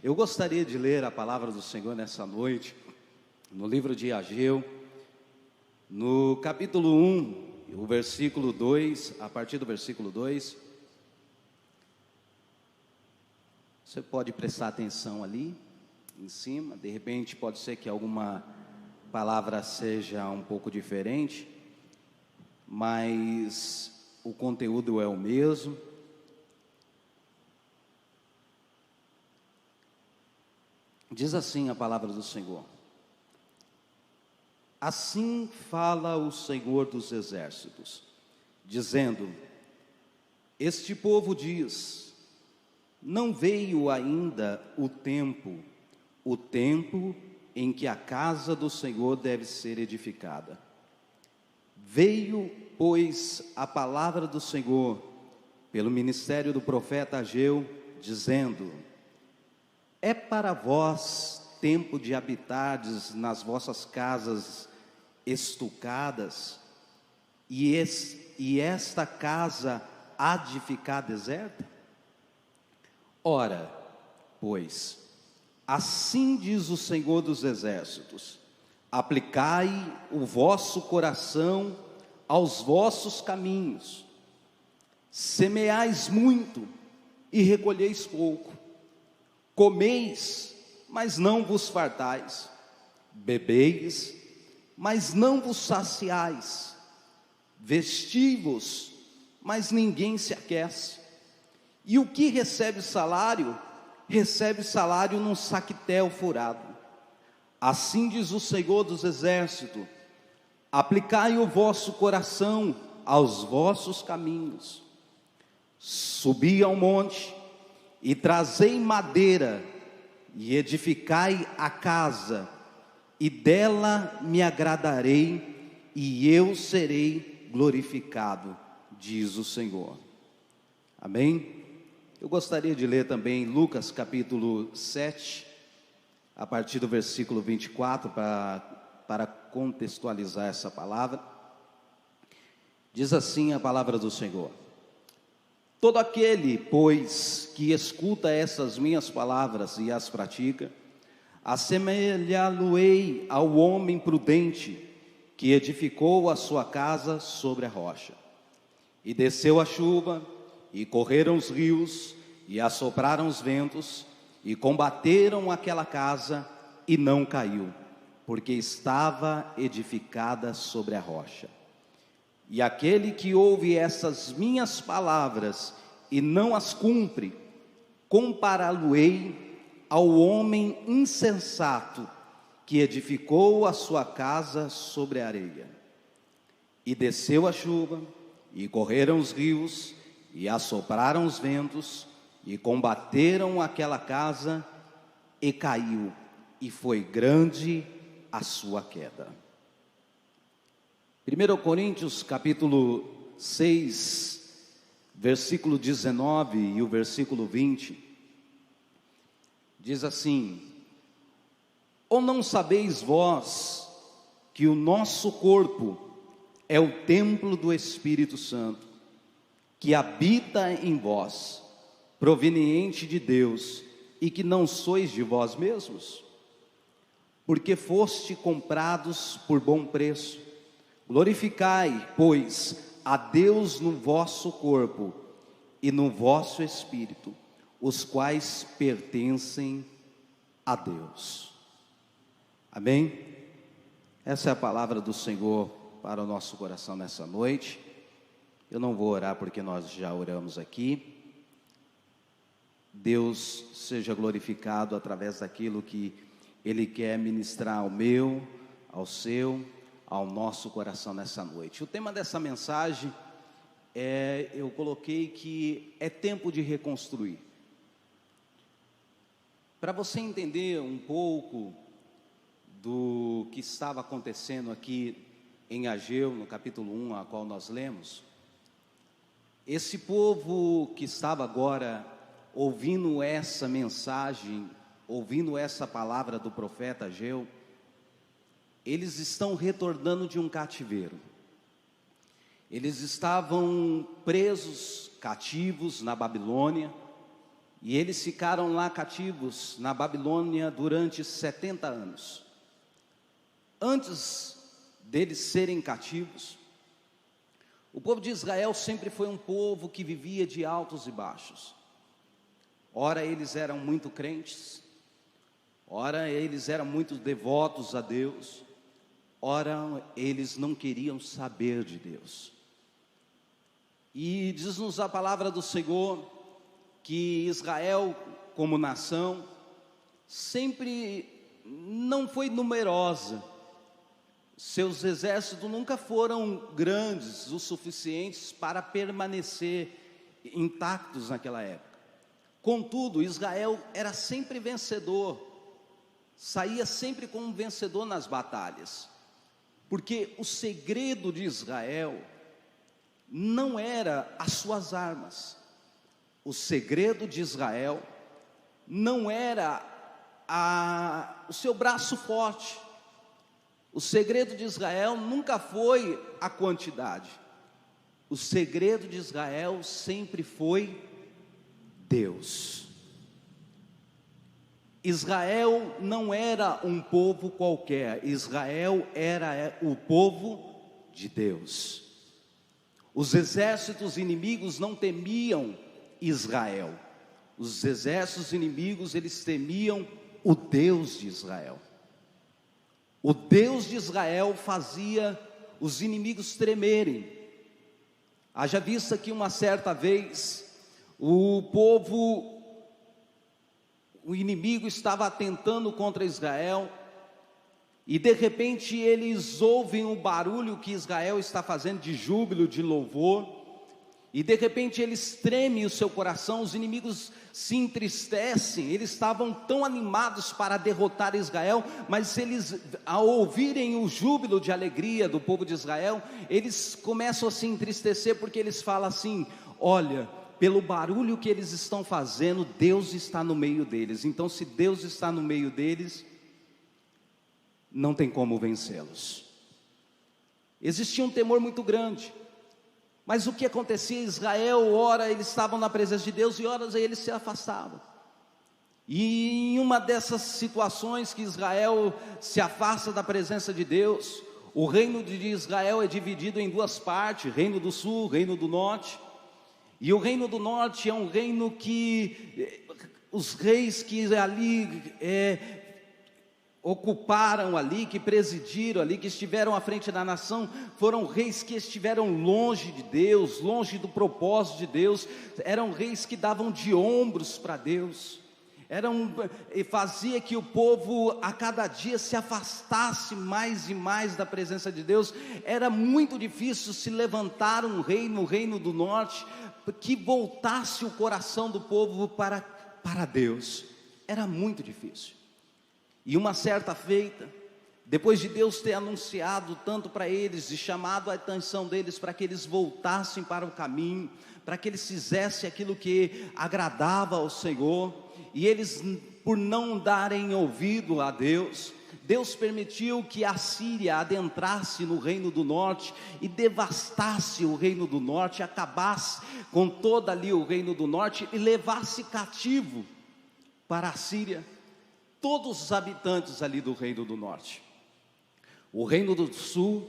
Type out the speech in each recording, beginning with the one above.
Eu gostaria de ler a palavra do Senhor nessa noite, no livro de Ageu, no capítulo 1, o versículo 2, a partir do versículo 2. Você pode prestar atenção ali, em cima, de repente pode ser que alguma palavra seja um pouco diferente, mas o conteúdo é o mesmo. Diz assim a palavra do Senhor: assim fala o Senhor dos exércitos, dizendo: este povo diz, não veio ainda o tempo em que a casa do Senhor deve ser edificada. Veio, pois, a palavra do Senhor, pelo ministério do profeta Ageu, dizendo: é para vós tempo de habitardes nas vossas casas estucadas, e esta casa há de ficar deserta? Ora, pois, assim diz o Senhor dos exércitos: aplicai o vosso coração aos vossos caminhos, semeais muito e recolheis pouco, comeis, mas não vos fartais, bebeis, mas não vos saciais, vesti-vos, mas ninguém se aquece. E o que recebe salário num saquetel furado. Assim diz o Senhor dos exércitos: aplicai o vosso coração aos vossos caminhos, subi ao monte e trazei madeira, e edificai a casa, e dela me agradarei, e eu serei glorificado, diz o Senhor. Amém? Eu gostaria de ler também Lucas capítulo 7, a partir do versículo 24, para contextualizar essa palavra. Diz assim a palavra do Senhor: todo aquele, pois, que escuta essas minhas palavras e as pratica, assemelhá-lo-ei ao homem prudente, que edificou a sua casa sobre a rocha. E desceu a chuva, e correram os rios, e assopraram os ventos, e combateram aquela casa, e não caiu, porque estava edificada sobre a rocha. E aquele que ouve essas minhas palavras e não as cumpre, compará-lo-ei ao homem insensato, que edificou a sua casa sobre a areia. E desceu a chuva, e correram os rios, e assopraram os ventos, e combateram aquela casa, e caiu, e foi grande a sua queda. 1 Coríntios capítulo 6, versículo 19 e o versículo 20, diz assim: ou não sabeis vós que o nosso corpo é o templo do Espírito Santo, que habita em vós, proveniente de Deus, e que não sois de vós mesmos? Porque foste comprados por bom preço. Glorificai, pois, a Deus no vosso corpo e no vosso espírito, os quais pertencem a Deus. Amém? Essa é a palavra do Senhor para o nosso coração nessa noite. Eu não vou orar porque nós já oramos aqui. Deus seja glorificado através daquilo que Ele quer ministrar ao meu, ao seu, ao nosso coração nessa noite. O tema dessa mensagem eu coloquei que é tempo de reconstruir. Para você entender um pouco do que estava acontecendo aqui em Ageu, no capítulo 1, a qual nós lemos, esse povo que estava agora ouvindo essa mensagem, ouvindo essa palavra do profeta Ageu, eles estão retornando de um cativeiro. Eles estavam presos, cativos na Babilônia, E eles ficaram lá cativos na Babilônia durante 70 anos. Antes deles serem cativos, o povo de Israel sempre foi um povo que vivia de altos e baixos. Ora eles eram muito crentes, ora eles eram muito devotos a Deus, ora eles não queriam saber de Deus. E diz-nos a palavra do Senhor que Israel, como nação, sempre não foi numerosa. Seus exércitos nunca foram grandes o suficientes para permanecer intactos naquela época. Contudo, Israel era sempre vencedor, saía sempre como vencedor nas batalhas, porque o segredo de Israel não era as suas armas. O segredo de Israel não era o seu braço forte. O segredo de Israel nunca foi a quantidade. O segredo de Israel sempre foi Deus. Israel não era um povo qualquer, Israel era o povo de Deus. Os exércitos inimigos não temiam Israel. Os exércitos inimigos, eles temiam o Deus de Israel. O Deus de Israel fazia os inimigos tremerem. Haja vista que uma certa vez, o inimigo estava atentando contra Israel, e de repente eles ouvem o barulho que Israel está fazendo de júbilo, de louvor, e de repente eles tremem o seu coração, os inimigos se entristecem, eles estavam tão animados para derrotar Israel, mas eles, ao ouvirem o júbilo de alegria do povo de Israel, eles começam a se entristecer, porque eles falam assim: olha, pelo barulho que eles estão fazendo, Deus está no meio deles. Então, se Deus está no meio deles, não tem como vencê-los. Existia um temor muito grande. Mas o que acontecia em Israel? Ora eles estavam na presença de Deus, e horas eles se afastavam. E em uma dessas situações que Israel se afasta da presença de Deus, o reino de Israel é dividido em duas partes: reino do sul, reino do norte. E o reino do norte é um reino que os reis que ali ocuparam ali, que presidiram ali, que estiveram à frente da nação, foram reis que estiveram longe de Deus, longe do propósito de Deus. Eram reis que davam de ombros para Deus, fazia que o povo a cada dia se afastasse mais e mais da presença de Deus. Era muito difícil se levantar um rei no reino do norte que voltasse o coração do povo para Deus. Era muito difícil. E uma certa feita, depois de Deus ter anunciado tanto para eles e chamado a atenção deles para que eles voltassem para o caminho, para que eles fizessem aquilo que agradava ao Senhor, e eles, por não darem ouvido a Deus, Deus permitiu que a Síria adentrasse no reino do norte e devastasse o reino do norte, acabasse com todo ali o reino do norte e levasse cativo para a Síria todos os habitantes ali do reino do norte. O reino do sul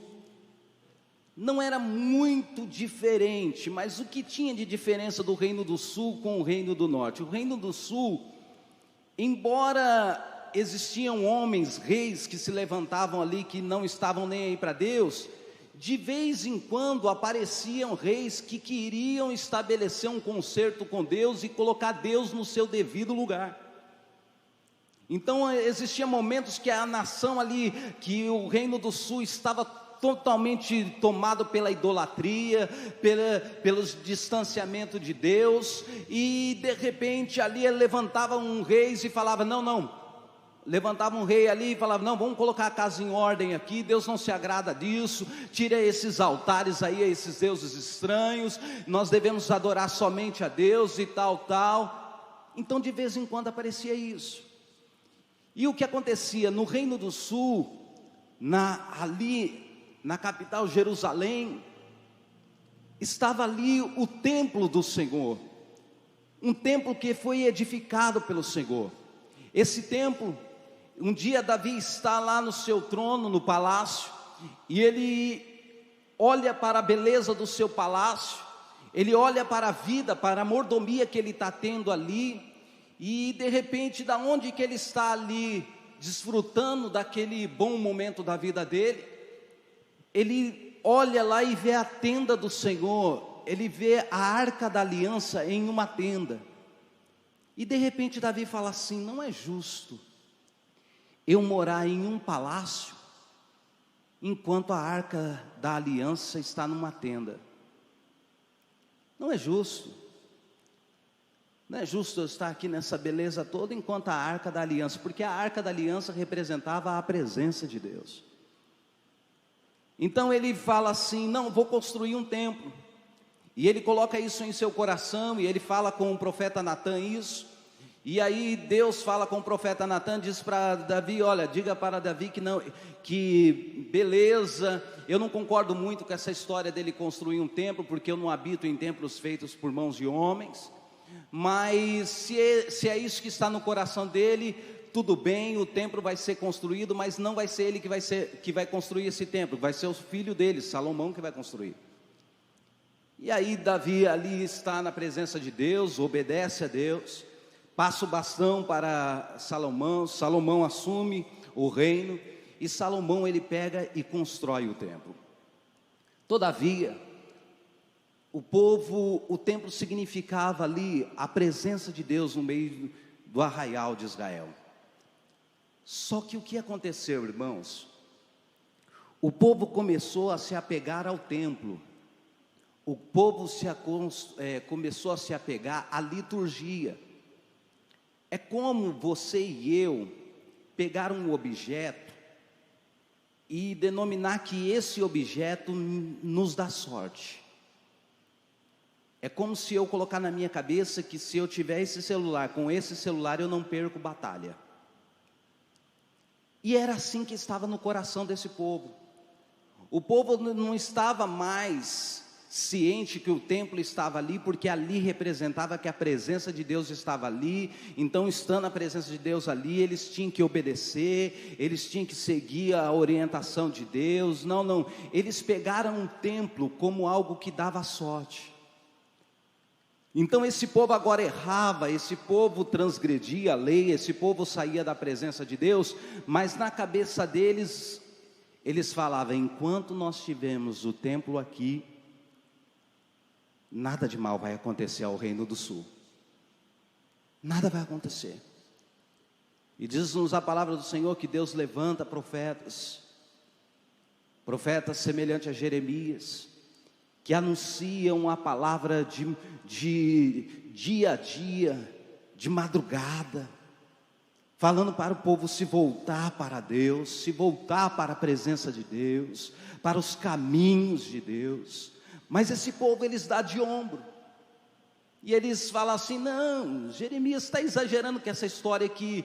não era muito diferente, mas o que tinha de diferença do reino do sul com o reino do norte? O reino do sul, embora existiam homens, reis que se levantavam ali, que não estavam nem aí para Deus, de vez em quando apareciam reis que queriam estabelecer um concerto com Deus e colocar Deus no seu devido lugar. Então existiam momentos que a nação ali, que o reino do sul estava totalmente tomado pela idolatria, pelo distanciamento de Deus, e de repente ali levantava um rei e falava: não, levantava um rei ali e falava: não, vamos colocar a casa em ordem aqui, Deus não se agrada disso, tira esses altares aí, esses deuses estranhos, nós devemos adorar somente a Deus e tal. Então de vez em quando aparecia isso. E o que acontecia no reino do sul, ali na capital Jerusalém, estava ali o templo do Senhor. um templo que foi edificado pelo Senhor. Esse templo, um dia Davi está lá no seu trono, no palácio, e ele olha para a beleza do seu palácio, ele olha para a vida, para a mordomia que ele está tendo ali, e de repente, da onde que ele está ali, desfrutando daquele bom momento da vida dele, ele olha lá e vê a tenda do Senhor, ele vê a arca da aliança em uma tenda, e de repente Davi fala assim: não é justo eu morar em um palácio, enquanto a arca da aliança está numa tenda. Não é justo. Não é justo eu estar aqui nessa beleza toda, enquanto a arca da aliança, porque a arca da aliança representava a presença de Deus. Então ele fala assim: não, vou construir um templo. E ele coloca isso em seu coração, e ele fala com o profeta Natã isso. E aí Deus fala com o profeta Natã, diz para Davi: olha, diga para Davi que não, que beleza, eu não concordo muito com essa história dele construir um templo, porque eu não habito em templos feitos por mãos de homens, mas se é isso que está no coração dele, tudo bem, o templo vai ser construído, mas não vai ser ele que vai construir esse templo, vai ser o filho dele, Salomão, que vai construir. E aí Davi ali está na presença de Deus, obedece a Deus, passa o bastão para Salomão, Salomão assume o reino, e Salomão ele pega e constrói o templo. Todavia, o templo significava ali a presença de Deus no meio do arraial de Israel. Só que o que aconteceu, irmãos? O povo começou a se apegar ao templo, o povo começou a se apegar à liturgia. É como você e eu pegar um objeto e denominar que esse objeto nos dá sorte. É como se eu colocar na minha cabeça que se eu tiver esse celular, com esse celular eu não perco batalha. E era assim que estava no coração desse povo. O povo não estava mais ciente que o templo estava ali, porque ali representava que a presença de Deus estava ali. Então, estando a presença de Deus ali, eles tinham que obedecer, eles tinham que seguir a orientação de Deus. Não, eles pegaram o templo como algo que dava sorte. Então esse povo agora errava, esse povo transgredia a lei, esse povo saía da presença de Deus, mas na cabeça deles, eles falavam: enquanto nós tivermos o templo aqui, nada de mal vai acontecer ao Reino do Sul, nada vai acontecer. E diz-nos a palavra do Senhor que Deus levanta profetas semelhantes a Jeremias, que anunciam a palavra de dia a dia, de madrugada, falando para o povo se voltar para Deus, se voltar para a presença de Deus, para os caminhos de Deus. Mas esse povo, eles dão de ombro, e eles falam assim: não, Jeremias está exagerando com essa história que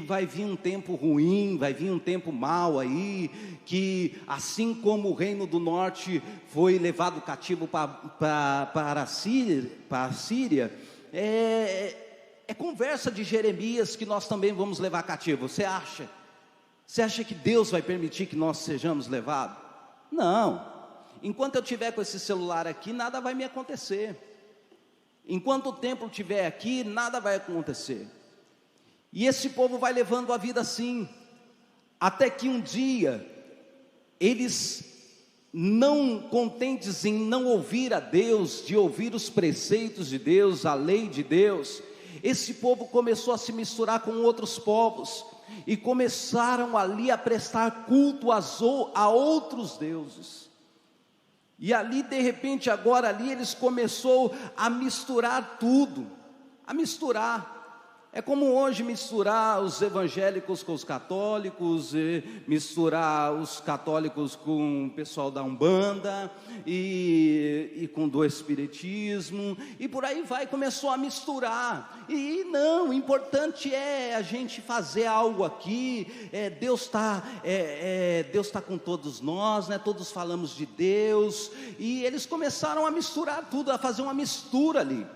vai vir um tempo ruim, vai vir um tempo mau aí, que assim como o reino do norte foi levado cativo para a Síria, é conversa de Jeremias que nós também vamos levar cativo. Você acha que Deus vai permitir que nós sejamos levados? Não. Enquanto eu estiver com esse celular aqui, nada vai me acontecer. Enquanto o templo estiver aqui, nada vai acontecer. E esse povo vai levando a vida assim, até que um dia, eles, não contentes em não ouvir a Deus, de ouvir os preceitos de Deus, a lei de Deus, esse povo começou a se misturar com outros povos, e começaram ali a prestar culto a outros deuses. E ali de repente agora ali eles começou a misturar tudo, a misturar. É como hoje misturar os evangélicos com os católicos, misturar os católicos com o pessoal da Umbanda, e com do Espiritismo, e por aí vai, começou a misturar. E não, o importante é a gente fazer algo aqui, Deus está com todos nós, né? Todos falamos de Deus, e eles começaram a misturar tudo, a fazer uma mistura ali,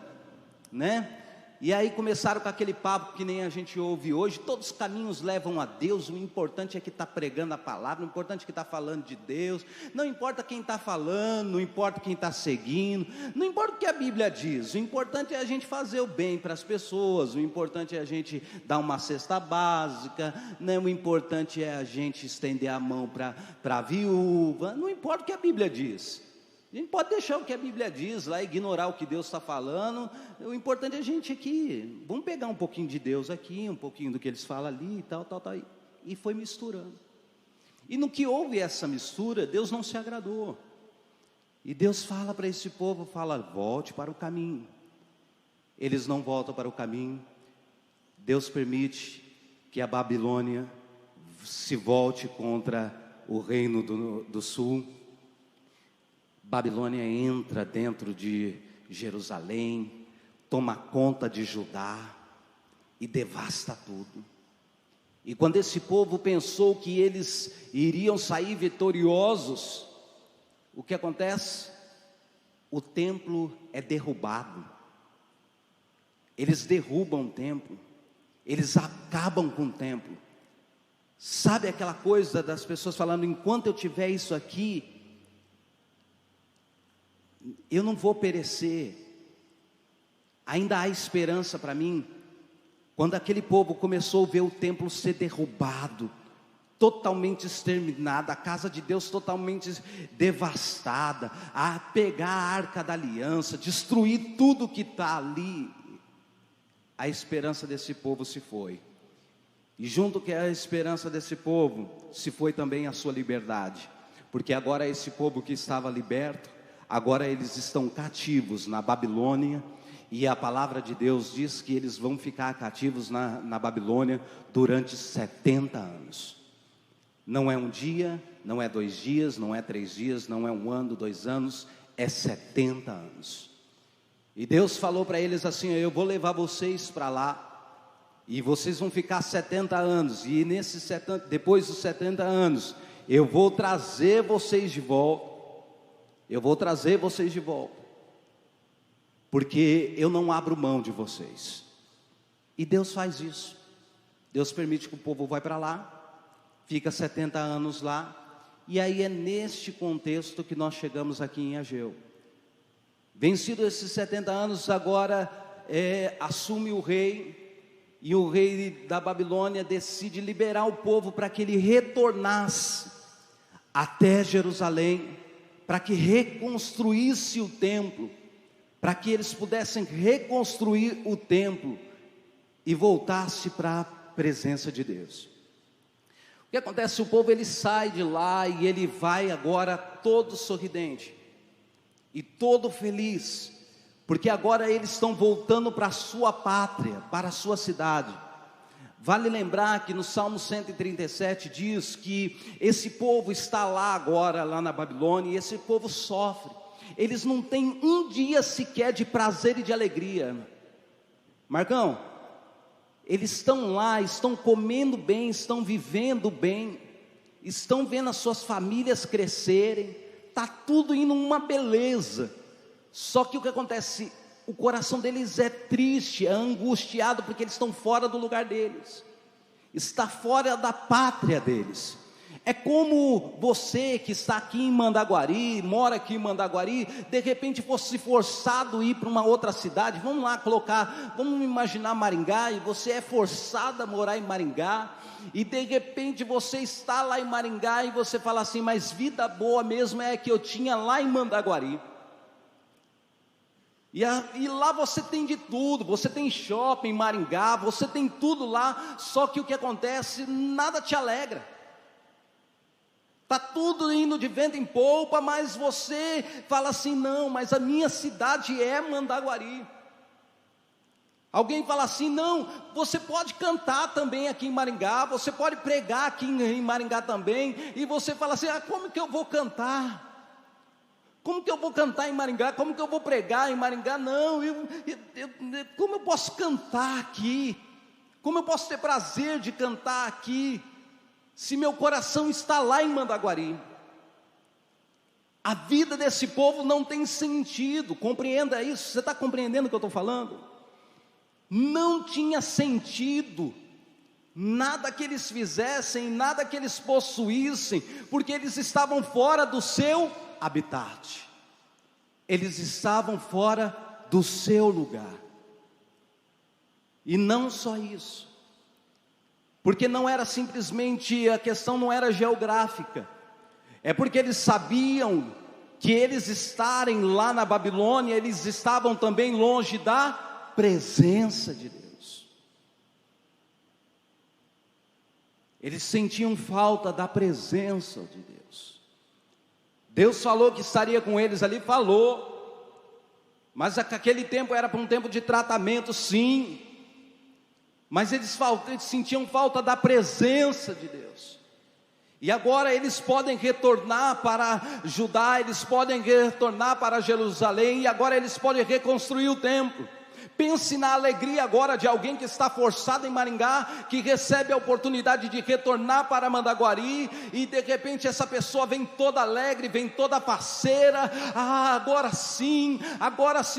né? E aí começaram com aquele papo que nem a gente ouve hoje: todos os caminhos levam a Deus, o importante é que está pregando a palavra, o importante é que está falando de Deus, não importa quem está falando, não importa quem está seguindo, não importa o que a Bíblia diz, o importante é a gente fazer o bem para as pessoas, o importante é a gente dar uma cesta básica, né? O importante é a gente estender a mão para a viúva, não importa o que a Bíblia diz. A gente pode deixar o que a Bíblia diz lá, ignorar o que Deus está falando. O importante é a gente aqui, vamos pegar um pouquinho de Deus aqui, um pouquinho do que eles falam ali, tal. E foi misturando. E no que houve essa mistura, Deus não se agradou. E Deus fala para esse povo, volte para o caminho. Eles não voltam para o caminho. Deus permite que a Babilônia se volte contra o reino do sul. Babilônia entra dentro de Jerusalém, toma conta de Judá e devasta tudo. E quando esse povo pensou que eles iriam sair vitoriosos, o que acontece? O templo é derrubado. Eles derrubam o templo, eles acabam com o templo. Sabe aquela coisa das pessoas falando: enquanto eu tiver isso aqui, eu não vou perecer, ainda há esperança para mim. Quando aquele povo começou a ver o templo ser derrubado, totalmente exterminado, a casa de Deus totalmente devastada, a pegar a arca da aliança, destruir tudo que está ali, a esperança desse povo se foi. E junto com a esperança desse povo, se foi também a sua liberdade, porque agora esse povo que estava liberto, agora eles estão cativos na Babilônia, e a palavra de Deus diz que eles vão ficar cativos na Babilônia durante 70 anos. Não é um dia, não é 2 dias, não é 3 dias, não é 1 ano, 2 anos, é 70 anos. E Deus falou para eles assim: eu vou levar vocês para lá, e vocês vão ficar 70 anos, e depois dos 70 anos, eu vou trazer vocês de volta. Eu vou trazer vocês de volta, porque eu não abro mão de vocês. E Deus faz isso. Deus permite que o povo vá para lá, fica 70 anos lá, e aí é neste contexto que nós chegamos aqui em Ageu. Vencido esses 70 anos, agora assume o rei, e o rei da Babilônia decide liberar o povo para que ele retornasse até Jerusalém, para que reconstruísse o templo, para que eles pudessem reconstruir o templo e voltasse para a presença de Deus. O que acontece? O povo ele sai de lá e ele vai agora todo sorridente e todo feliz, porque agora eles estão voltando para a sua pátria, para a sua cidade. Vale lembrar que no Salmo 137 diz que esse povo está lá agora, lá na Babilônia, e esse povo sofre. Eles não têm um dia sequer de prazer e de alegria. Marcão, eles estão lá, estão comendo bem, estão vivendo bem, estão vendo as suas famílias crescerem, está tudo indo uma beleza. Só que o que acontece? O coração deles é triste, é angustiado, porque eles estão fora do lugar deles, está fora da pátria deles. É como você que está aqui em Mandaguari, mora aqui em Mandaguari, de repente fosse forçado a ir para uma outra cidade. Vamos lá vamos imaginar Maringá, e você é forçado a morar em Maringá, e de repente você está lá em Maringá, e você fala assim: mas vida boa mesmo é que eu tinha lá em Mandaguari. E lá você tem de tudo, você tem shopping em Maringá, você tem tudo lá, só que o que acontece? Nada te alegra, está tudo indo de vento em polpa, mas você fala assim: não, mas a minha cidade é Mandaguari. Alguém fala assim: não, você pode cantar também aqui em Maringá, você pode pregar aqui em Maringá também, e você fala assim: como que eu vou cantar? Como que eu vou cantar em Maringá? Como que eu vou pregar em Maringá? Não, como eu posso cantar aqui? Como eu posso ter prazer de cantar aqui, se meu coração está lá em Mandaguari? A vida desse povo não tem sentido, compreenda isso. Você está compreendendo o que eu estou falando? não tinha sentido nada que eles fizessem, nada que eles possuíssem, porque eles estavam fora do seu habitat, eles estavam fora do seu lugar. E não só isso, porque não era simplesmente, a questão não era geográfica, é porque eles sabiam que eles estarem lá na Babilônia, eles estavam também longe da presença de Deus. Eles sentiam falta da presença de Deus. Deus falou que estaria com eles ali, falou, mas aquele tempo era para um tempo de tratamento, sim, mas eles sentiam falta da presença de Deus. E agora eles podem retornar para Judá, eles podem retornar para Jerusalém, e agora eles podem reconstruir o templo. Pense na alegria agora de alguém que está forçado em Maringá, que recebe a oportunidade de retornar para Mandaguari, e de repente essa pessoa vem toda alegre, vem toda faceira. Agora sim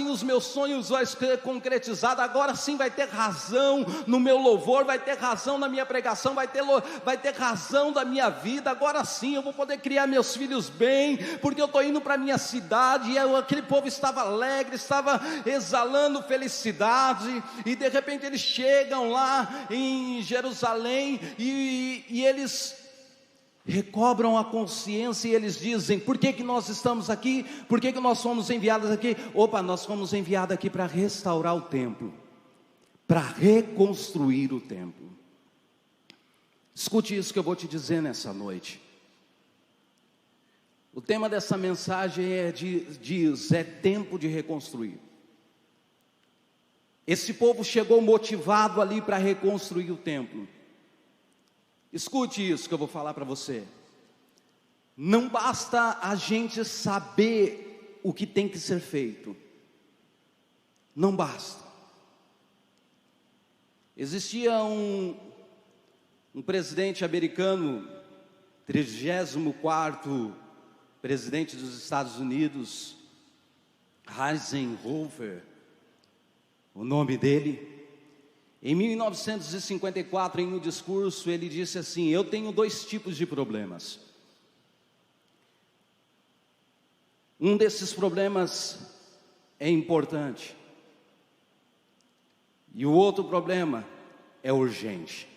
os meus sonhos vão ser concretizados, agora sim vai ter razão no meu louvor, vai ter razão na minha pregação, vai ter razão da minha vida, agora sim eu vou poder criar meus filhos bem, porque eu estou indo para a minha cidade. E aquele povo estava alegre, estava exalando felicidade, e de repente eles chegam lá em Jerusalém, e eles recobram a consciência, e eles dizem: por que nós estamos aqui? Por que nós fomos enviados aqui? Nós fomos enviados aqui para restaurar o templo, para reconstruir o templo. Escute isso que eu vou te dizer nessa noite. O tema dessa mensagem diz: é tempo de reconstruir. Esse povo chegou motivado ali para reconstruir o templo. Escute isso que eu vou falar para você. Não basta a gente saber o que tem que ser feito. Não basta. Existia um presidente americano, 34º presidente dos Estados Unidos, Eisenhower, o nome dele. Em 1954, em um discurso, ele disse assim: eu tenho 2 tipos de problemas. Um desses problemas é importante, e o outro problema é urgente.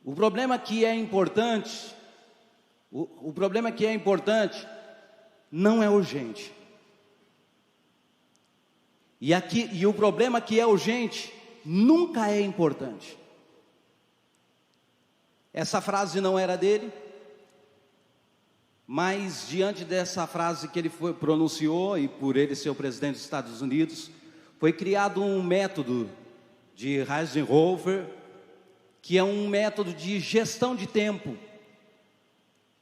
O problema que é importante, o problema que é importante não é urgente. E o problema que é urgente nunca é importante. Essa frase não era dele, mas diante dessa frase que ele pronunciou, e por ele ser o presidente dos Estados Unidos, foi criado um método de Eisenhower, que é um método de gestão de tempo,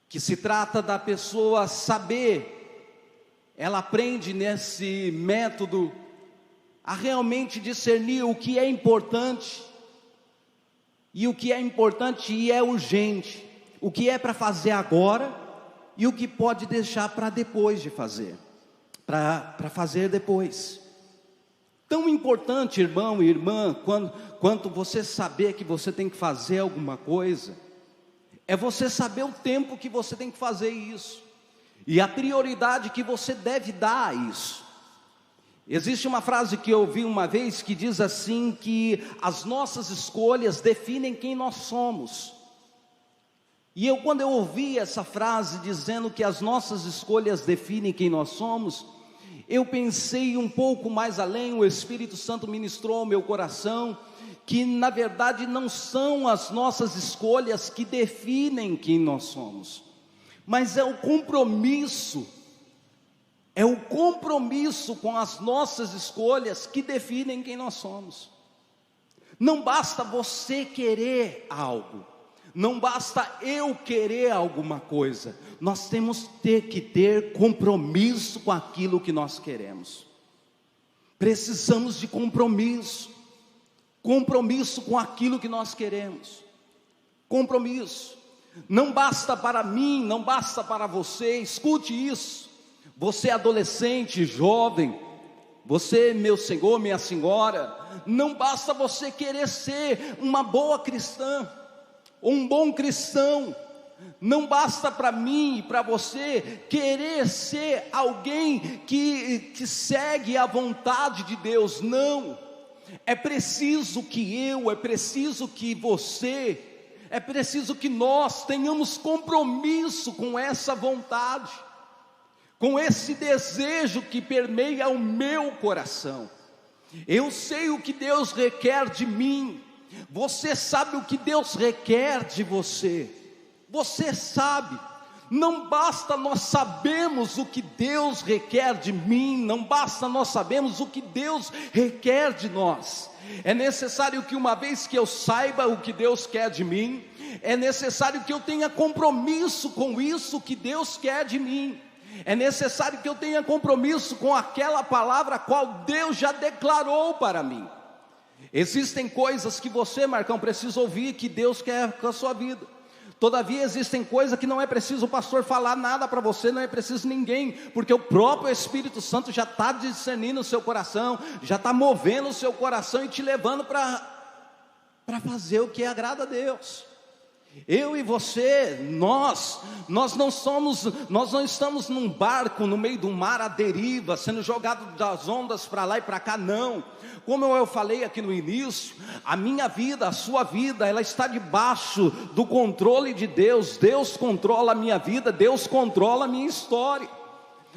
que se trata da pessoa saber, ela aprende nesse método a realmente discernir o que é importante, e o que é importante e é urgente, o que é para fazer agora, e o que pode deixar para depois de fazer, para fazer depois. Tão importante, irmão e irmã, quanto você saber que você tem que fazer alguma coisa, é você saber o tempo que você tem que fazer isso, e a prioridade que você deve dar a isso. Existe uma frase que eu ouvi uma vez que diz assim, que as nossas escolhas definem quem nós somos. E quando eu ouvi essa frase dizendo que as nossas escolhas definem quem nós somos, eu pensei um pouco mais além. O Espírito Santo ministrou ao meu coração que na verdade não são as nossas escolhas que definem quem nós somos, mas é o compromisso com as nossas escolhas que definem quem nós somos. Não basta você querer algo, não basta eu querer alguma coisa, nós temos que ter compromisso com aquilo que nós queremos. Precisamos de compromisso com aquilo que nós queremos. Compromisso. Não basta para mim, não basta para você. Escute isso. Você adolescente, jovem, você, meu senhor, minha senhora, não basta você querer ser uma boa cristã, ou um bom cristão. Não basta para mim e para você querer ser alguém que segue a vontade de Deus, não. É preciso que é preciso que você, é preciso que nós tenhamos compromisso com essa vontade, com esse desejo que permeia o meu coração. Eu sei o que Deus requer de mim, você sabe o que Deus requer de você. Você sabe, não basta nós sabermos o que Deus requer de mim, não basta nós sabermos o que Deus requer de nós. É necessário que uma vez que eu saiba o que Deus quer de mim, é necessário que eu tenha compromisso com isso que Deus quer de mim. É necessário que eu tenha compromisso com aquela palavra a qual Deus já declarou para mim. Existem coisas que você, Marcão, precisa ouvir que Deus quer com a sua vida. Todavia existem coisas que não é preciso o pastor falar nada para você, não é preciso ninguém, porque o próprio Espírito Santo já está discernindo o seu coração, já está movendo o seu coração e te levando para fazer o que agrada a Deus. Eu e você, nós não estamos num barco no meio do mar à deriva, sendo jogado das ondas para lá e para cá, não. Como eu falei aqui no início, a minha vida, a sua vida, ela está debaixo do controle de Deus. Deus controla a minha vida, Deus controla a minha história.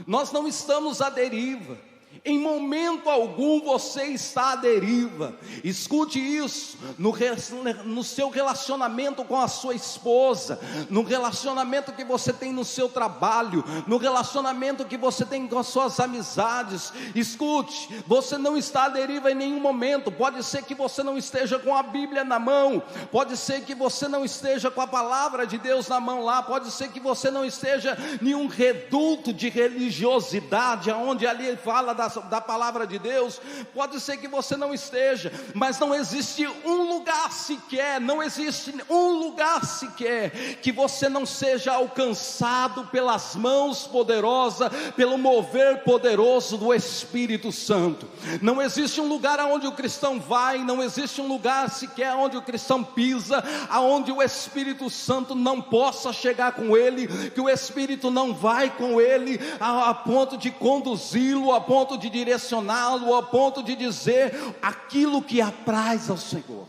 Nós não estamos à deriva. Em momento algum você está à deriva. Escute isso, no seu relacionamento com a sua esposa, no relacionamento que você tem no seu trabalho, no relacionamento que você tem com as suas amizades. Escute, você não está à deriva em nenhum momento. Pode ser que você não esteja com a Bíblia na mão, pode ser que você não esteja com a palavra de Deus na mão lá, pode ser que você não esteja em um reduto de religiosidade, onde ali fala da palavra de Deus, pode ser que você não esteja, mas não existe um lugar sequer, não existe um lugar sequer que você não seja alcançado pelas mãos poderosas, pelo mover poderoso do Espírito Santo. Não existe um lugar aonde o cristão vai, não existe um lugar sequer onde o cristão pisa, aonde o Espírito Santo não possa chegar com ele, que o Espírito não vai com ele a ponto de conduzi-lo, a ponto de direcioná-lo, a ponto de dizer aquilo que apraz ao Senhor.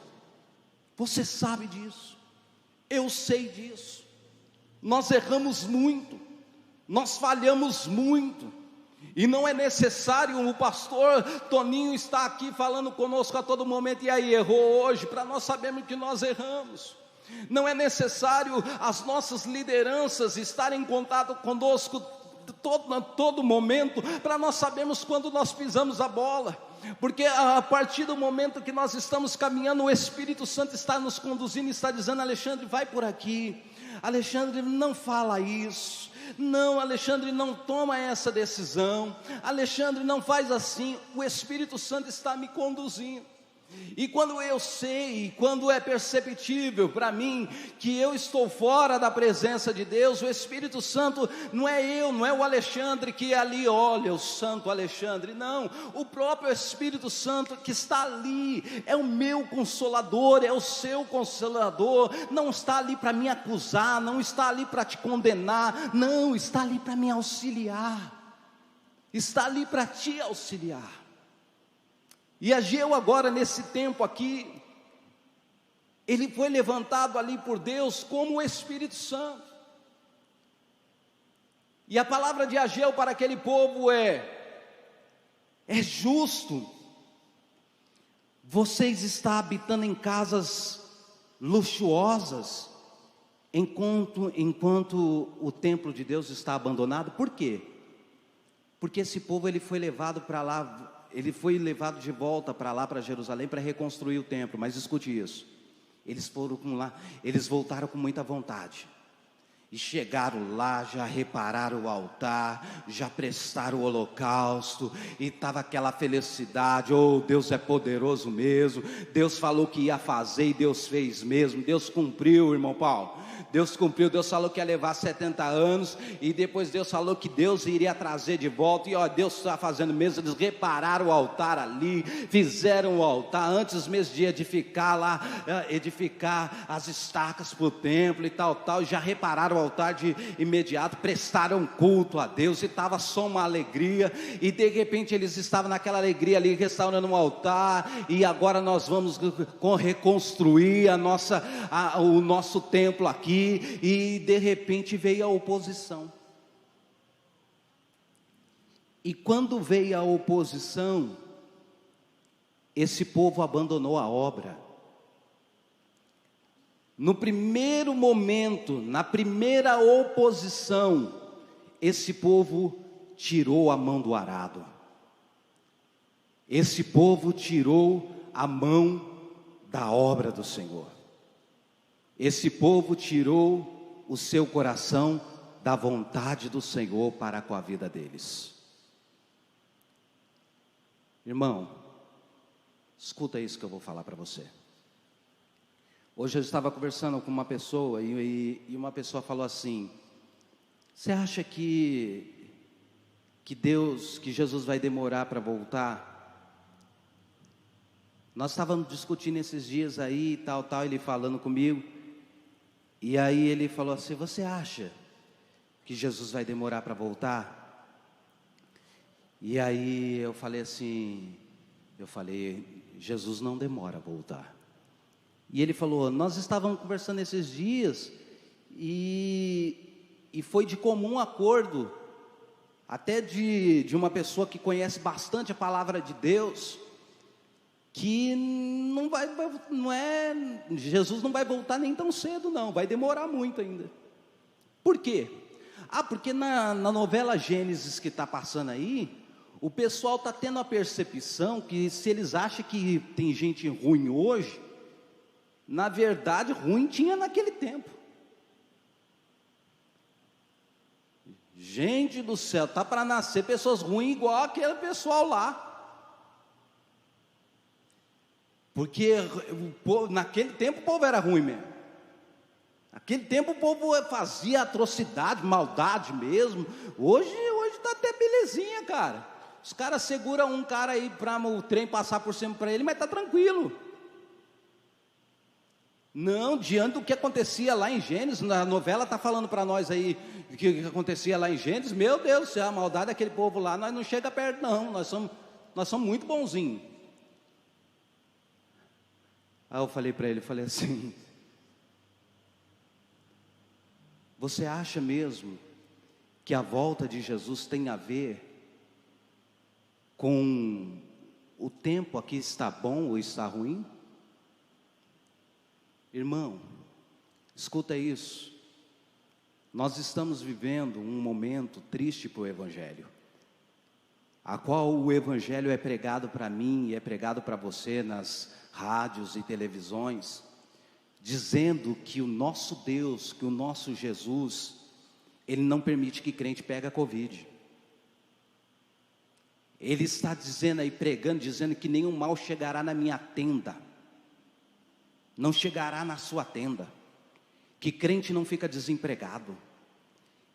Você sabe disso, eu sei disso. Nós erramos muito, nós falhamos muito, e não é necessário o pastor Toninho estar aqui falando conosco a todo momento, e aí, errou hoje, para nós sabermos que nós erramos. Não é necessário as nossas lideranças estarem em contato conosco todo momento, para nós sabermos quando nós pisamos a bola, porque a partir do momento que nós estamos caminhando, o Espírito Santo está nos conduzindo, está dizendo: Alexandre, vai por aqui, Alexandre, não fala isso, não, Alexandre, não toma essa decisão, Alexandre, não faz assim. O Espírito Santo está me conduzindo. E quando eu sei, quando é perceptível para mim que eu estou fora da presença de Deus, o Espírito Santo, não é o Alexandre que ali olha, o santo Alexandre, não, o próprio Espírito Santo que está ali, é o meu consolador, é o seu consolador, não está ali para me acusar, não está ali para te condenar, não, está ali para me auxiliar, está ali para te auxiliar. E Ageu agora nesse tempo aqui, ele foi levantado ali por Deus como o Espírito Santo. E a palavra de Ageu para aquele povo é justo. Vocês estão habitando em casas luxuosas, enquanto o templo de Deus está abandonado. Por quê? Porque esse povo ele foi levado para lá. Ele foi levado de volta para lá, para Jerusalém, para reconstruir o templo. Mas escute isso, eles foram lá, eles voltaram com muita vontade. E chegaram lá, já repararam o altar, já prestaram o holocausto, e estava aquela felicidade. Oh, Deus é poderoso mesmo, Deus falou que ia fazer e Deus fez mesmo, Deus cumpriu, irmão Paulo. Deus cumpriu, Deus falou que ia levar 70 anos, e depois Deus falou que Deus iria trazer de volta, e ó, Deus está fazendo mesmo. Eles repararam o altar ali, fizeram o altar, antes mesmo de edificar lá, edificar as estacas para o templo e tal, já repararam o altar de imediato, prestaram culto a Deus, e estava só uma alegria, e de repente eles estavam naquela alegria ali, restaurando um altar, e agora nós vamos reconstruir o nosso templo aqui, e de repente veio a oposição. E quando veio a oposição, esse povo abandonou a obra. No primeiro momento, na primeira oposição, esse povo tirou a mão do arado. Esse povo tirou a mão da obra do Senhor. Esse povo tirou o seu coração da vontade do Senhor para com a vida deles. Irmão, escuta isso que eu vou falar para você. Hoje eu estava conversando com uma pessoa e uma pessoa falou assim: você acha que Jesus vai demorar para voltar? Nós estávamos discutindo esses dias aí, tal, ele falando comigo, e aí ele falou assim: você acha que Jesus vai demorar para voltar? E aí eu falei assim, Jesus não demora a voltar. E ele falou: nós estávamos conversando esses dias, e foi de comum acordo, até de uma pessoa que conhece bastante a palavra de Deus, que Jesus não vai voltar nem tão cedo não, vai demorar muito ainda. Por quê? Porque na novela Gênesis que está passando aí, o pessoal está tendo a percepção que se eles acham que tem gente ruim hoje, na verdade ruim tinha naquele tempo. Gente do céu, tá para nascer pessoas ruins igual aquele pessoal lá. Porque naquele tempo o povo era ruim mesmo. Naquele tempo o povo fazia atrocidade, maldade mesmo. Hoje está até belezinha, cara. Os caras seguram um cara aí para o trem passar por cima para ele, mas está tranquilo. Não, diante do que acontecia lá em Gênesis, na novela está falando para nós aí o que acontecia lá em Gênesis. Meu Deus do céu, a maldade daquele povo lá, nós não chega perto não, nós somos muito bonzinhos. Aí eu falei para ele, assim: você acha mesmo que a volta de Jesus tem a ver com o tempo aqui está bom ou está ruim? Irmão, escuta isso. Nós estamos vivendo um momento triste para o Evangelho, a qual o Evangelho é pregado para mim e é pregado para você nas rádios e televisões, dizendo que o nosso Deus, que o nosso Jesus, Ele não permite que crente pegue a Covid. Ele está dizendo aí, pregando, dizendo que nenhum mal chegará na minha tenda, não chegará na sua tenda, que crente não fica desempregado,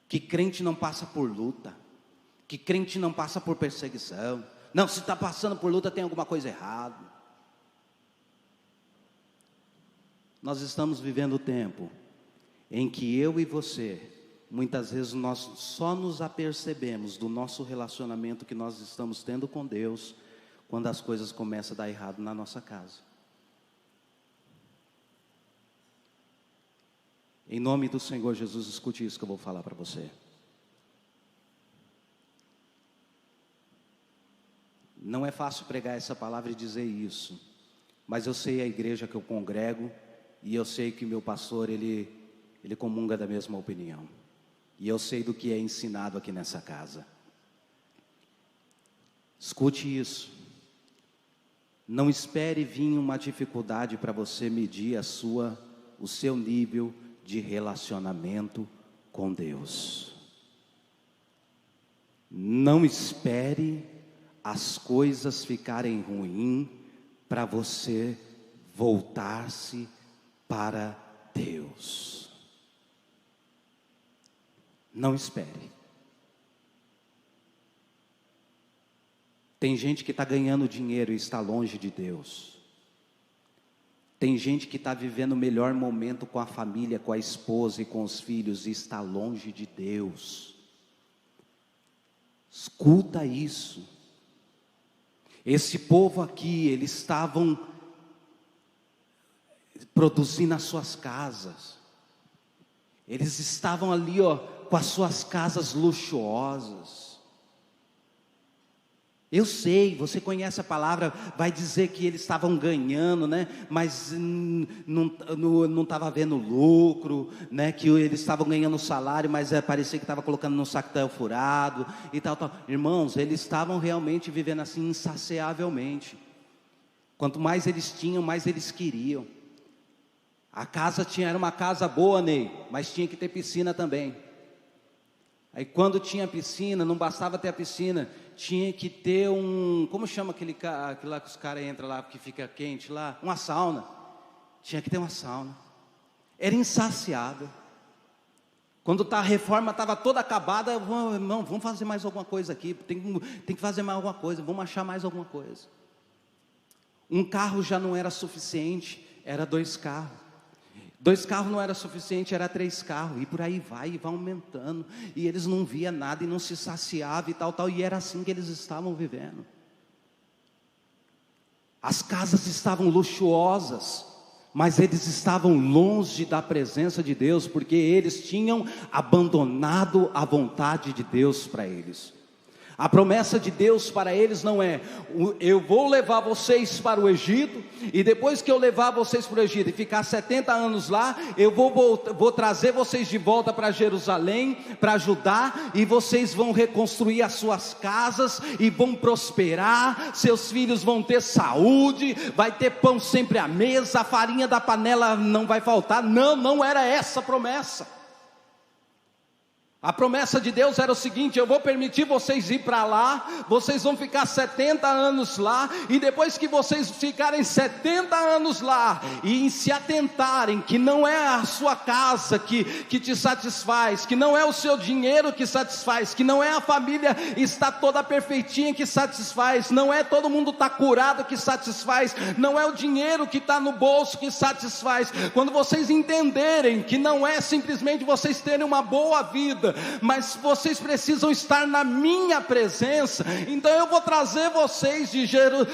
que crente não passa por luta, que crente não passa por perseguição. Não, se está passando por luta tem alguma coisa errada. Nós estamos vivendo o tempo em que eu e você, muitas vezes nós só nos apercebemos do nosso relacionamento que nós estamos tendo com Deus, quando as coisas começam a dar errado na nossa casa. Em nome do Senhor Jesus, escute isso que eu vou falar para você. Não é fácil pregar essa palavra e dizer isso, mas eu sei a igreja que eu congrego, e eu sei que meu pastor, ele comunga da mesma opinião, e eu sei do que é ensinado aqui nessa casa. Escute isso. Não espere vir uma dificuldade para você medir o seu nível de relacionamento com Deus. Não espere as coisas ficarem ruins para você voltar-se para Deus. Não espere. Tem gente que está ganhando dinheiro e está longe de Deus. Tem gente que está vivendo o melhor momento com a família, com a esposa e com os filhos e está longe de Deus. Escuta isso. Esse povo aqui, eles estavam produzindo as suas casas. Eles estavam ali, com as suas casas luxuosas. Eu sei, você conhece a palavra, vai dizer que eles estavam ganhando, né? Mas não estava havendo lucro, né? Que eles estavam ganhando salário, mas parecia que estava colocando num saquetel furado e tal. Irmãos, eles estavam realmente vivendo assim insaciavelmente. Quanto mais eles tinham, mais eles queriam. A casa era uma casa boa, Ney, mas tinha que ter piscina também. Aí quando tinha piscina, não bastava ter a piscina, tinha que ter como chama aquele lá que os caras entram lá, que fica quente lá? Uma sauna. Tinha que ter uma sauna. Era insaciável. Quando a reforma estava toda acabada, vamos fazer mais alguma coisa aqui, tem que fazer mais alguma coisa, vamos achar mais alguma coisa. Um carro já não era suficiente, era 2 carros. 2 carros não era suficiente, era 3 carros, e por aí vai aumentando, e eles não via nada, e não se saciava, e tal, e era assim que eles estavam vivendo. As casas estavam luxuosas, mas eles estavam longe da presença de Deus, porque eles tinham abandonado a vontade de Deus para eles. A promessa de Deus para eles não é: eu vou levar vocês para o Egito, e depois que eu levar vocês para o Egito e ficar 70 anos lá, eu vou trazer vocês de volta para Jerusalém, para Judá, e vocês vão reconstruir as suas casas, e vão prosperar, seus filhos vão ter saúde, vai ter pão sempre à mesa, a farinha da panela não vai faltar. Não era essa a promessa. A promessa de Deus era o seguinte: eu vou permitir vocês ir para lá, vocês vão ficar 70 anos lá, e depois que vocês ficarem 70 anos lá, e se atentarem que não é a sua casa que te satisfaz, que não é o seu dinheiro que satisfaz, que não é a família está toda perfeitinha que satisfaz, não é todo mundo está curado que satisfaz, não é o dinheiro que está no bolso que satisfaz. Quando vocês entenderem que não é simplesmente vocês terem uma boa vida, mas vocês precisam estar na minha presença, então eu vou trazer vocês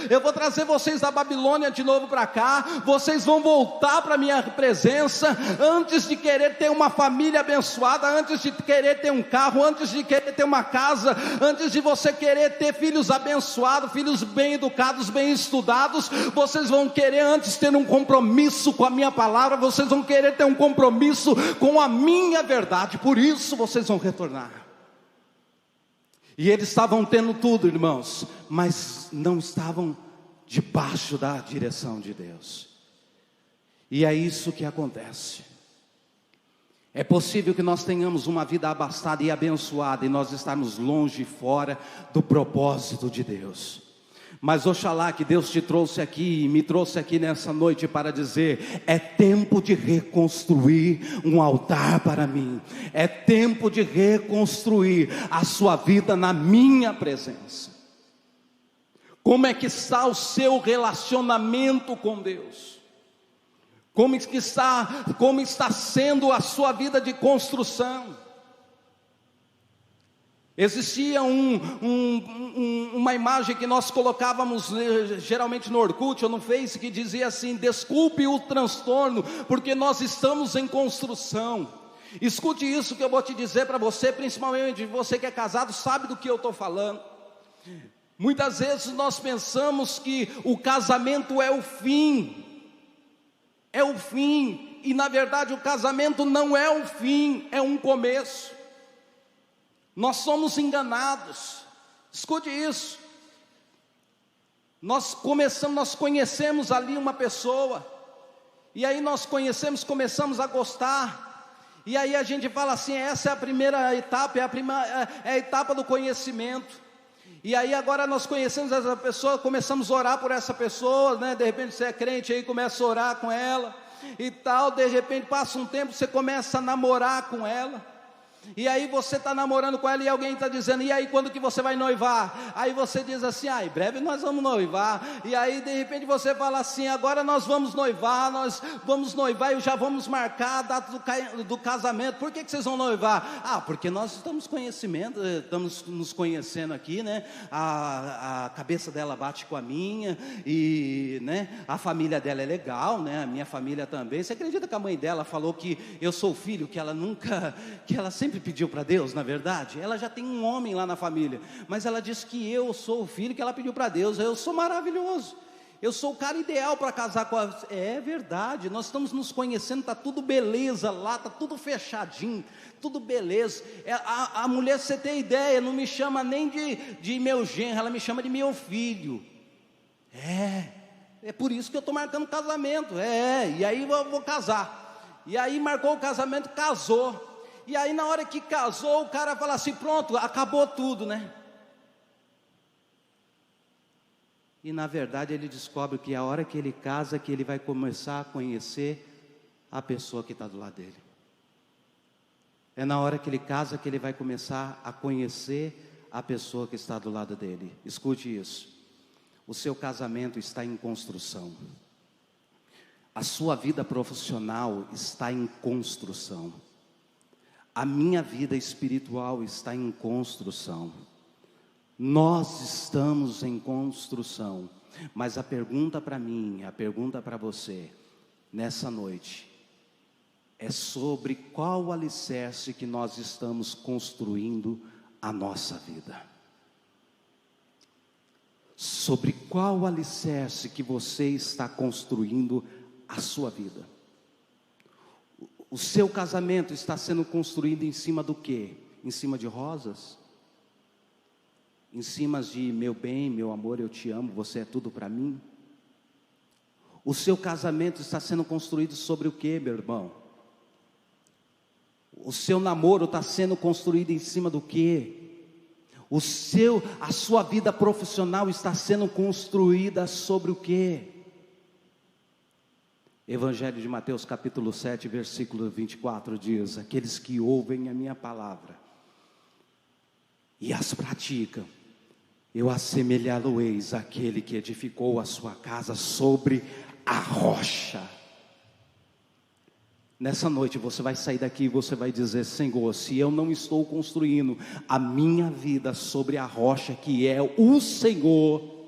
eu vou trazer vocês da Babilônia de novo para cá, vocês vão voltar para a minha presença, antes de querer ter uma família abençoada, antes de querer ter um carro, antes de querer ter uma casa, antes de você querer ter filhos abençoados, filhos bem educados, bem estudados, vocês vão querer antes ter um compromisso com a minha palavra, vocês vão querer ter um compromisso com a minha verdade, por isso vocês vão retornar. E eles estavam tendo tudo, irmãos, mas não estavam debaixo da direção de Deus. E é isso que acontece. É possível que nós tenhamos uma vida abastada e abençoada, e nós estarmos longe e fora do propósito de Deus. Mas oxalá que Deus te trouxe aqui, me trouxe aqui nessa noite para dizer: é tempo de reconstruir um altar para mim, é tempo de reconstruir a sua vida na minha presença. Como é que está o seu relacionamento com Deus? Como está sendo a sua vida de construção? Existia uma imagem que nós colocávamos geralmente no Orkut ou no Face, que dizia assim: desculpe o transtorno, porque nós estamos em construção. Escute isso que eu vou te dizer para você, principalmente você que é casado, sabe do que eu estou falando. Muitas vezes nós pensamos que o casamento é o fim, e na verdade o casamento não é o fim, é um começo. Nós somos enganados. Escute isso. Nós conhecemos ali uma pessoa, e aí começamos a gostar, E aí a gente fala assim, essa é a primeira etapa, é a etapa do conhecimento. E aí agora nós conhecemos essa pessoa, começamos a orar por essa pessoa, né? De repente você é crente aí, começa a orar com ela e tal, de repente passa um tempo, você começa a namorar com ela. E aí você está namorando com ela e alguém está dizendo, e aí quando que você vai noivar? Aí você diz assim, em breve nós vamos noivar. E aí de repente você fala assim, agora nós vamos noivar e já vamos marcar a data do casamento. Por que vocês vão noivar? Porque nós estamos nos conhecendo aqui, né? A cabeça dela bate com a minha, e né, a família dela é legal, né? A minha família também. Você acredita que a mãe dela falou que eu sou o filho que ela sempre pediu para Deus? Na verdade, ela já tem um homem lá na família, mas ela disse que eu sou o filho que ela pediu para Deus. Eu sou maravilhoso, eu sou o cara ideal para casar com a... É verdade, nós estamos nos conhecendo, está tudo beleza lá, está tudo fechadinho, tudo beleza. A mulher, você tem ideia, não me chama nem de meu genro, ela me chama de meu filho. É por isso que eu estou marcando casamento. E aí eu vou casar. E aí marcou o casamento, casou. E aí na hora que casou, o cara fala assim, pronto, acabou tudo, né? E na verdade ele descobre que a hora que ele casa, que ele vai começar a conhecer a pessoa que está do lado dele. É na hora que ele casa que ele vai começar a conhecer a pessoa que está do lado dele. Escute isso, o seu casamento está em construção. A sua vida profissional está em construção. A minha vida espiritual está em construção. Nós estamos em construção. Mas a pergunta para mim, a pergunta para você, nessa noite, é sobre qual alicerce que nós estamos construindo a nossa vida. Sobre qual alicerce que você está construindo a sua vida. O seu casamento está sendo construído em cima do quê? Em cima de rosas? Em cima de meu bem, meu amor, eu te amo, você é tudo para mim? O seu casamento está sendo construído sobre o quê, meu irmão? O seu namoro está sendo construído em cima do quê? A sua vida profissional está sendo construída sobre o quê? Evangelho de Mateus capítulo 7, versículo 24 diz, aqueles que ouvem a minha palavra e as praticam, eu assemelhá-lo-eis àquele que edificou a sua casa sobre a rocha. Nessa noite você vai sair daqui e você vai dizer, Senhor, se eu não estou construindo a minha vida sobre a rocha que é o Senhor,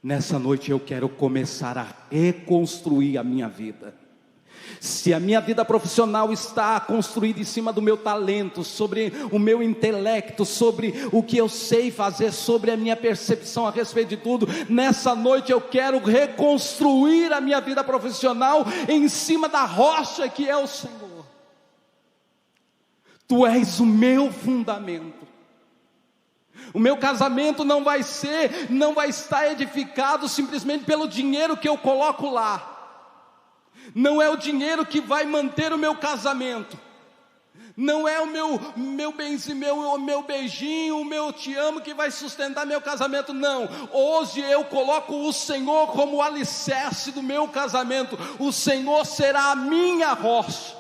nessa noite eu quero começar a reconstruir a minha vida. Se a minha vida profissional está construída em cima do meu talento, sobre o meu intelecto, sobre o que eu sei fazer, sobre a minha percepção a respeito de tudo, nessa noite eu quero reconstruir a minha vida profissional em cima da rocha que é o Senhor. Tu és o meu fundamento. O meu casamento não vai estar edificado simplesmente pelo dinheiro que eu coloco lá. Não é o dinheiro que vai manter o meu casamento. Não é o meu benzinho, meu beijinho, o meu te amo que vai sustentar meu casamento. Não, hoje eu coloco o Senhor como alicerce do meu casamento. O Senhor será a minha rocha.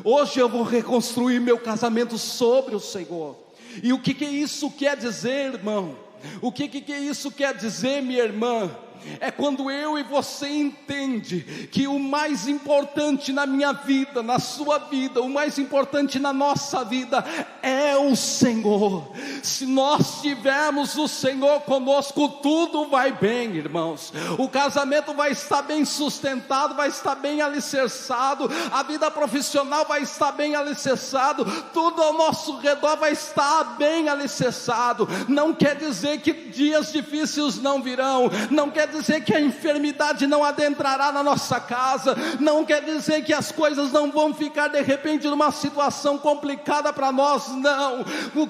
Hoje eu vou reconstruir meu casamento sobre o Senhor. E o que isso quer dizer, irmão? O que isso quer dizer, minha irmã? É quando eu e você entende que o mais importante na minha vida, na sua vida, o mais importante na nossa vida é o Senhor. Se nós tivermos o Senhor conosco, tudo vai bem, irmãos. O casamento vai estar bem sustentado, vai estar bem alicerçado, a vida profissional vai estar bem alicerçado, tudo ao nosso redor vai estar bem alicerçado. Não quer dizer que dias difíceis não virão, não quer dizer que a enfermidade não adentrará na nossa casa, não quer dizer que as coisas não vão ficar de repente numa situação complicada para nós, não. Não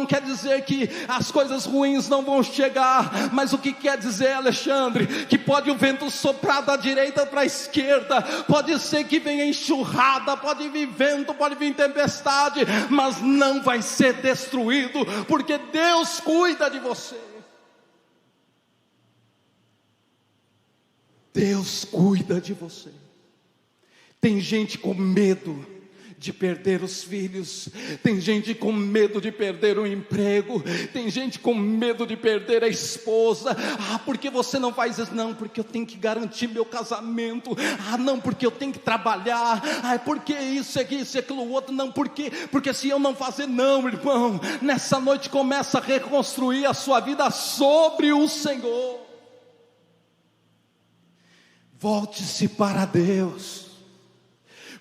quer dizer que as coisas ruins não vão chegar, mas o que quer dizer, Alexandre, que pode o vento soprar da direita para a esquerda, pode ser que venha enxurrada, pode vir vento, pode vir tempestade, mas não vai ser destruído, porque Deus cuida de você. Deus cuida de você. Tem gente com medo de perder os filhos, tem gente com medo de perder o emprego, tem gente com medo de perder a esposa. Por que você não faz isso? Não, porque eu tenho que garantir meu casamento. Não, porque eu tenho que trabalhar. Porque isso, aquilo, outro. Não, porque se eu não fazer, não, irmão. Nessa noite começa a reconstruir a sua vida sobre o Senhor. Volte-se para Deus.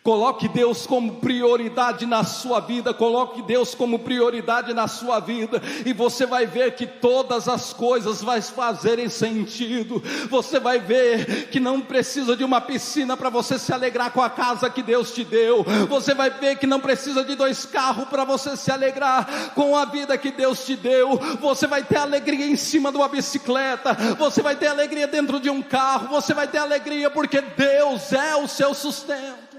Coloque Deus como prioridade na sua vida, coloque Deus como prioridade na sua vida, e você vai ver que todas as coisas vão fazerem sentido. Você vai ver que não precisa de uma piscina para você se alegrar com a casa que Deus te deu. Você vai ver que não precisa de 2 carros para você se alegrar com a vida que Deus te deu. Você vai ter alegria em cima de uma bicicleta, você vai ter alegria dentro de um carro, você vai ter alegria porque Deus é o seu sustento.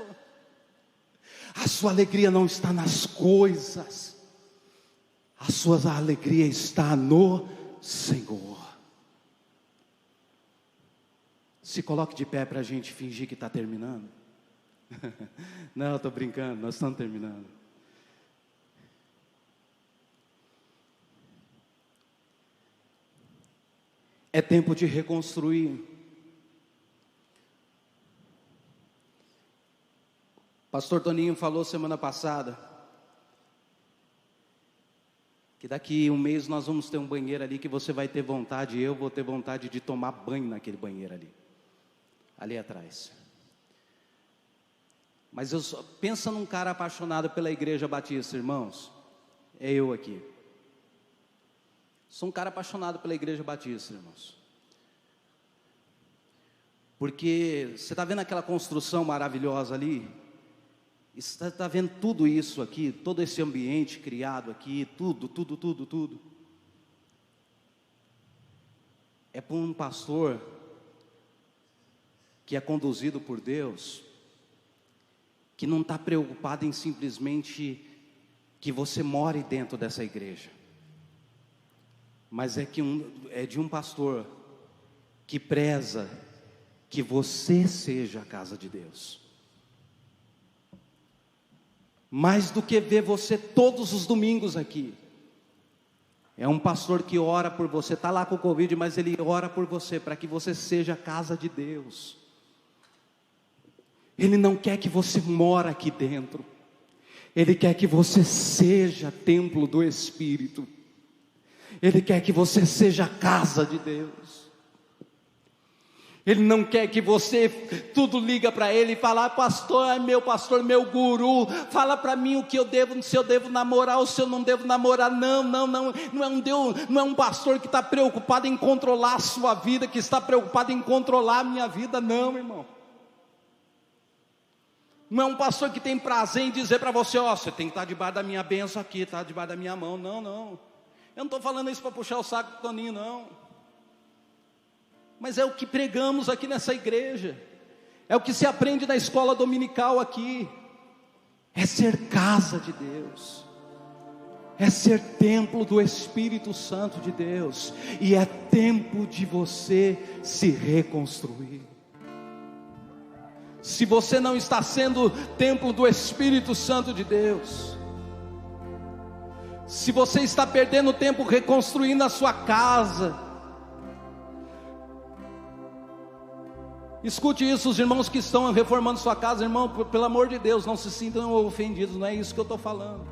A sua alegria não está nas coisas, a sua alegria está no Senhor. Se coloque de pé para a gente fingir que está terminando. Não, estou brincando, nós estamos terminando. É tempo de reconstruir. Pastor Toninho falou semana passada que daqui um mês nós vamos ter um banheiro ali que você vai ter vontade, eu vou ter vontade de tomar banho naquele banheiro ali atrás. Mas pensa num cara apaixonado pela Igreja Batista, irmãos. É eu aqui. Sou um cara apaixonado pela Igreja Batista, irmãos. Porque você está vendo aquela construção maravilhosa ali? Está vendo tudo isso aqui, todo esse ambiente criado aqui, tudo. É para um pastor que é conduzido por Deus, que não está preocupado em simplesmente que você more dentro dessa igreja, mas é de um pastor que preza que você seja a casa de Deus. Mais do que ver você todos os domingos aqui, é um pastor que ora por você, está lá com o Covid, mas ele ora por você, para que você seja a casa de Deus. Ele não quer que você mora aqui dentro, Ele quer que você seja templo do Espírito, Ele quer que você seja a casa de Deus. Ele não quer que você tudo liga para Ele e fala: pastor, meu guru, fala para mim o que eu devo, se eu devo namorar ou se eu não devo namorar. Não é um pastor que está preocupado em controlar a sua vida, que está preocupado em controlar a minha vida, não, irmão. Não é um pastor que tem prazer em dizer para você: você tem que estar debaixo da minha bênção aqui, está debaixo da minha mão. Não, eu não estou falando isso para puxar o saco do Toninho, não. Mas é o que pregamos aqui nessa igreja, é o que se aprende na escola dominical aqui, é ser casa de Deus, é ser templo do Espírito Santo de Deus, e é tempo de você se reconstruir. Se você não está sendo templo do Espírito Santo de Deus, se você está perdendo tempo reconstruindo a sua casa, escute isso, os irmãos que estão reformando sua casa, irmão, pelo amor de Deus, não se sintam ofendidos, não é isso que eu estou falando.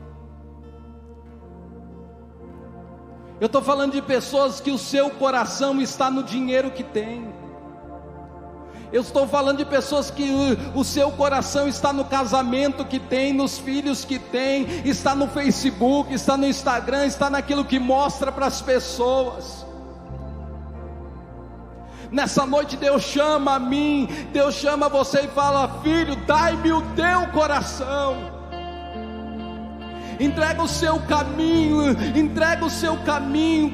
Eu estou falando de pessoas que o seu coração está no dinheiro que tem. Eu estou falando de pessoas que o seu coração está no casamento que tem, nos filhos que tem, está no Facebook, está no Instagram, está naquilo que mostra para as pessoas. Nessa noite Deus chama a mim, Deus chama você e fala: filho, dai-me o teu coração. Entrega o seu caminho,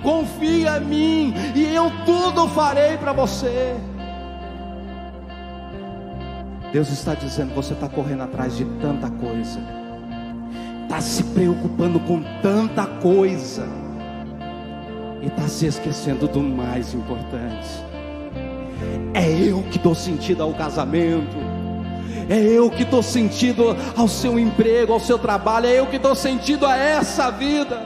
confia em mim, e eu tudo farei para você. Deus está dizendo: você está correndo atrás de tanta coisa, está se preocupando com tanta coisa, e está se esquecendo do mais importante. É eu que dou sentido ao casamento, é eu que dou sentido ao seu emprego, ao seu trabalho, é eu que dou sentido a essa vida.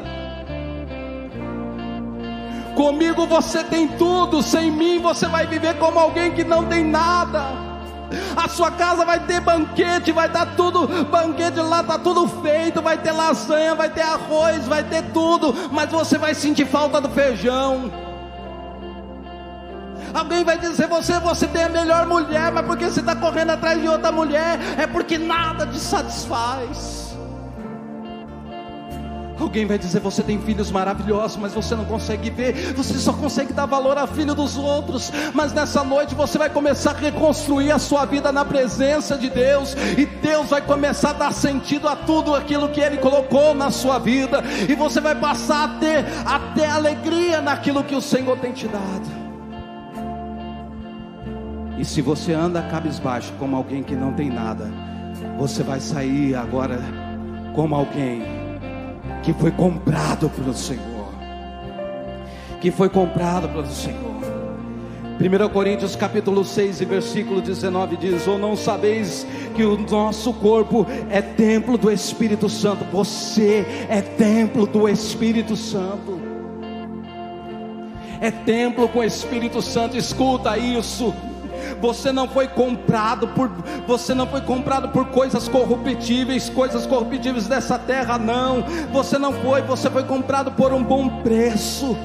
Comigo você tem tudo, sem mim você vai viver como alguém que não tem nada. A sua casa vai ter banquete, vai dar tudo, banquete lá está tudo feito, vai ter lasanha, vai ter arroz, vai ter tudo, mas você vai sentir falta do feijão. Alguém vai dizer: você tem a melhor mulher, mas porque você está correndo atrás de outra mulher, é porque nada te satisfaz. Alguém vai dizer: você tem filhos maravilhosos, mas você não consegue ver, você só consegue dar valor a filho dos outros. Mas nessa noite você vai começar a reconstruir a sua vida na presença de Deus, e Deus vai começar a dar sentido a tudo aquilo que Ele colocou na sua vida, e você vai passar a ter até alegria naquilo que o Senhor tem te dado. E se você anda cabisbaixo como alguém que não tem nada, você vai sair agora como alguém que foi comprado pelo Senhor, que foi comprado pelo Senhor. 1 Coríntios capítulo 6 e versículo 19 diz: ou não sabeis que o nosso corpo é templo do Espírito Santo? Você é templo do Espírito Santo, é templo com o Espírito Santo. Escuta isso. Você não foi comprado por coisas corruptíveis dessa terra, não. Você foi comprado por um bom preço.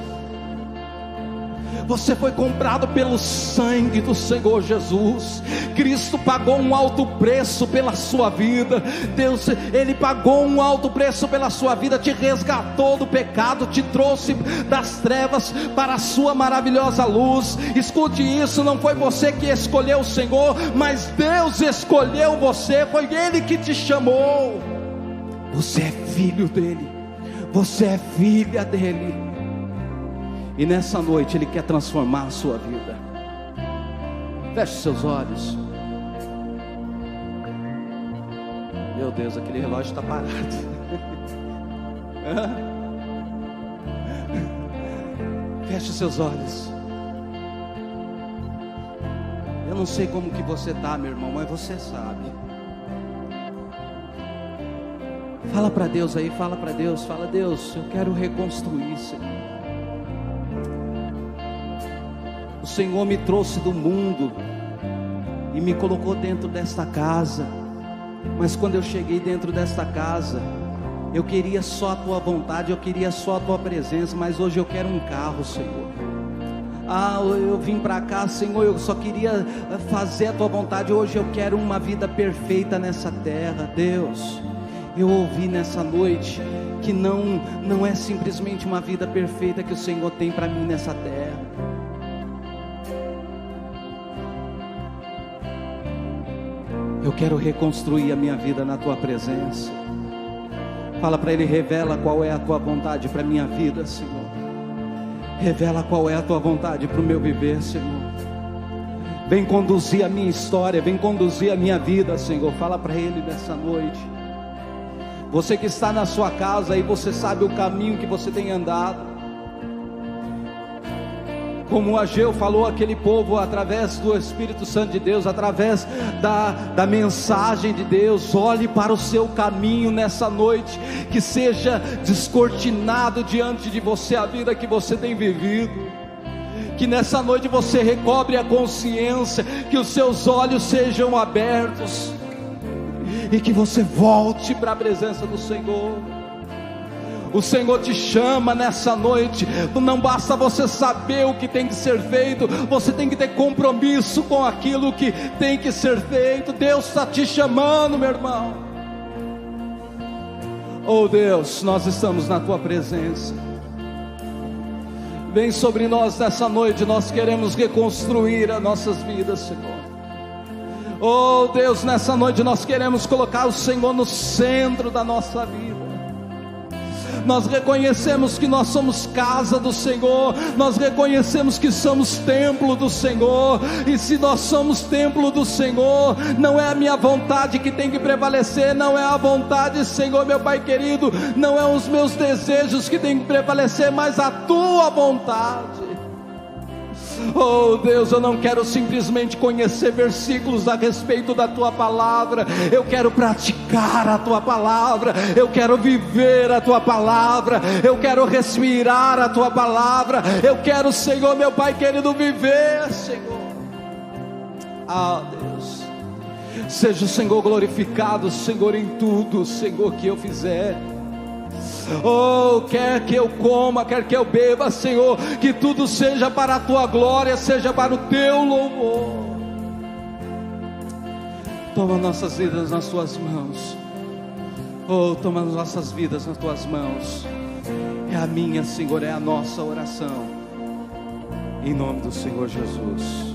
Você foi comprado pelo sangue do Senhor Jesus. Cristo pagou um alto preço pela sua vida. Deus, Ele pagou um alto preço pela sua vida, te resgatou do pecado, te trouxe das trevas para a sua maravilhosa luz. Escute isso: não foi você que escolheu o Senhor, mas Deus escolheu você, foi Ele que te chamou. Você é filho dEle, você é filha dEle. E nessa noite Ele quer transformar a sua vida. Feche seus olhos. Meu Deus, aquele relógio está parado. Feche seus olhos. Eu não sei como que você está, meu irmão, mas você sabe. Fala para Deus aí, fala para Deus. Fala: Deus, eu quero reconstruir, Senhor. O Senhor me trouxe do mundo e me colocou dentro desta casa, mas quando eu cheguei dentro desta casa, eu queria só a Tua vontade, eu queria só a Tua presença, mas hoje eu quero um carro, Senhor. Eu vim para cá, Senhor, eu só queria fazer a Tua vontade, hoje eu quero uma vida perfeita nessa terra. Deus, eu ouvi nessa noite que não é simplesmente uma vida perfeita que o Senhor tem para mim nessa terra. Eu quero reconstruir a minha vida na Tua presença. Fala para Ele: revela qual é a Tua vontade para a minha vida, Senhor. Revela qual é a Tua vontade para o meu viver, Senhor. Vem conduzir a minha história, vem conduzir a minha vida, Senhor. Fala para Ele nessa noite. Você que está na sua casa e você sabe o caminho que você tem andado, como Ageu falou àquele povo através do Espírito Santo de Deus, através da mensagem de Deus: olhe para o seu caminho nessa noite, que seja descortinado diante de você a vida que você tem vivido, que nessa noite você recobre a consciência, que os seus olhos sejam abertos, e que você volte para a presença do Senhor. O Senhor te chama nessa noite. Não basta você saber o que tem que ser feito, você tem que ter compromisso com aquilo que tem que ser feito. Deus está te chamando, meu irmão. Oh Deus, nós estamos na Tua presença. Vem sobre nós nessa noite, nós queremos reconstruir as nossas vidas, Senhor. Oh Deus, nessa noite nós queremos colocar o Senhor no centro da nossa vida. Nós reconhecemos que nós somos casa do Senhor, nós reconhecemos que somos templo do Senhor, e se nós somos templo do Senhor, não é a minha vontade que tem que prevalecer, não é a vontade, Senhor, meu Pai querido, não é os meus desejos que tem que prevalecer, mas a Tua vontade. Oh Deus, eu não quero simplesmente conhecer versículos a respeito da Tua palavra, eu quero praticar a Tua palavra, eu quero viver a Tua palavra, eu quero respirar a Tua palavra, eu quero, Senhor, meu Pai querido, viver, Senhor. Ah Deus, seja o Senhor glorificado, Senhor, em tudo, Senhor, que eu fizer. Oh, quer que eu coma, quer que eu beba, Senhor, que tudo seja para a Tua glória, seja para o Teu louvor. Toma nossas vidas nas Tuas mãos. Oh, toma nossas vidas nas Tuas mãos. É a minha, Senhor, é a nossa oração, em nome do Senhor Jesus.